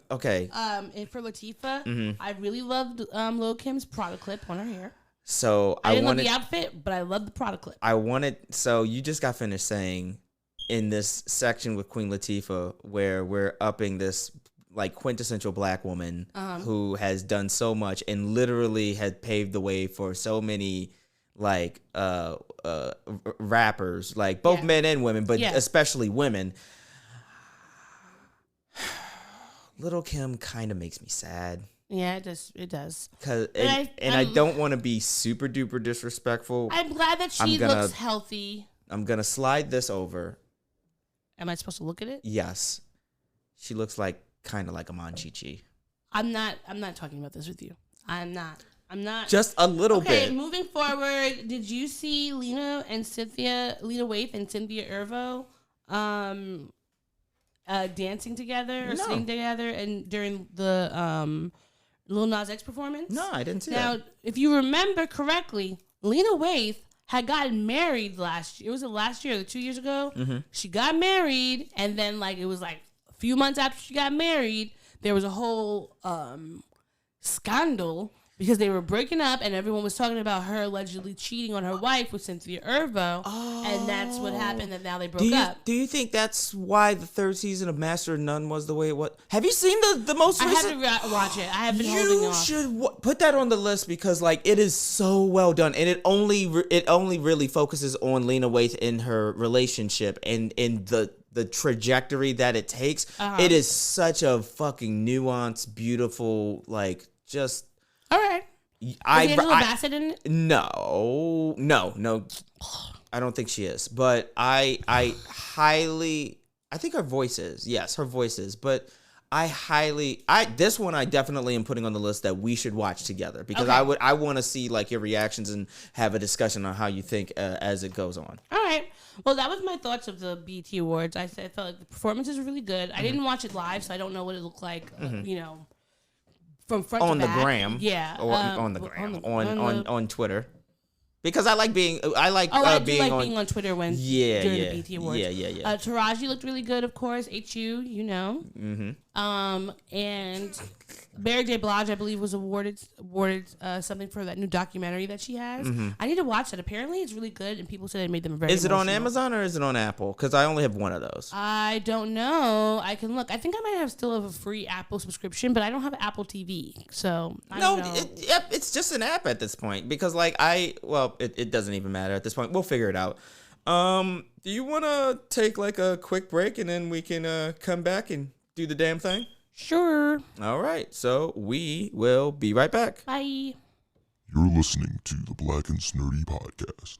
for Latifah, I really loved Lil Kim's Prada clip on her hair. So I didn't love the outfit, but I loved the Prada clip. So you just got finished saying in this section with Queen Latifah where we're upping this like quintessential Black woman who has done so much and literally had paved the way for so many like rappers, like both men and women, but especially women. Little Kim kind of makes me sad. Yeah, it does. It does. I don't want to be super duper disrespectful. I'm glad that she looks healthy. I'm gonna slide this over. Am I supposed to look at it? Yes. She looks like kind of like a Monchichi. I'm not talking about this with you. I'm not. Just a little bit. Okay, moving forward, did you see Lena Waithe and Cynthia Erivo dancing together or singing together and during the Lil Nas X performance? No, I didn't see that. Now, if you remember correctly, Lena Waithe had gotten married last year. Was it last year or 2 years ago? Mm-hmm. She got married, and then it was a few months after she got married, there was a whole scandal because they were breaking up, and everyone was talking about her allegedly cheating on her wife with Cynthia Erivo, and that's what happened. And now they broke up. Do you think that's why the third season of Master of None was the way it was? Have you seen the most recent? I have to watch it. I have been holding off. You should put that on the list because it is so well done, and it only really focuses on Lena Waithe in her relationship and in the trajectory that it takes. It is such a fucking nuanced, beautiful, just. All right. Is Angela Bassett in it? No. I don't think she is. But I highly I think her voice is. Yes, her voice is. But this one I definitely am putting on the list that we should watch together because I want to see like your reactions and have a discussion on how you think as it goes on. All right. Well, that was my thoughts of the BET Awards. I felt like the performance is really good. I didn't watch it live, so I don't know what it looked like. From front on to back. the gram, yeah, or on the gram, on Twitter. Because I like being being on Twitter during the BET Awards. Yeah. Taraji looked really good, of course. HU, you know. Mm-hmm. And Mary J. Blige, I believe, was awarded something for that new documentary that she has. Mm-hmm. I need to watch that. Apparently, it's really good, and people say they made them very. Is it on Amazon or is it on Apple? Because I only have one of those. I don't know. I can look. I think I might still have a free Apple subscription, but I don't have Apple TV, so I don't know. It's just an app at this point because it doesn't even matter at this point. We'll figure it out. Do you want to take like a quick break and then we can come back and do the damn thing? Sure. All right. So we will be right back. Bye. You're listening to the Black and Snurdy Podcast.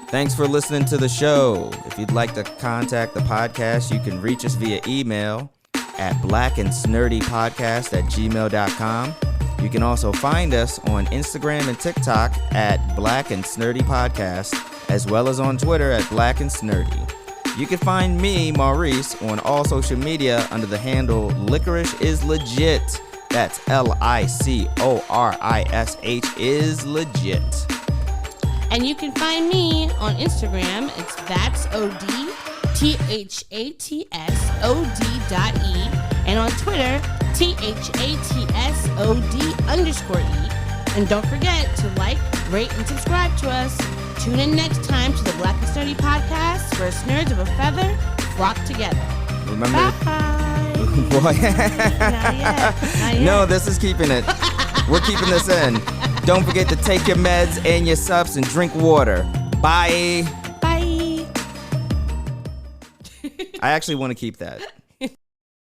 Thanks for listening to the show. If you'd like to contact the podcast, you can reach us via email at blackandsnurdypodcast@gmail.com. You can also find us on Instagram and TikTok at Black and Snurdy Podcast, as well as on Twitter at Black and Snurdy. You can find me, Maurice, on all social media under the handle Licorice is Legit. That's LICORISH is legit. And you can find me on Instagram. It's that's OD THATSOD.E. And on Twitter, THATSOD_E. And don't forget to like, rate, and subscribe to us. Tune in next time to the Black and Snurdy Podcast, where nerds of a feather flock together. Remember? Bye. Boy. Not yet. No, this is keeping it. We're keeping this in. Don't forget to take your meds and your subs and drink water. Bye. Bye. I actually want to keep that.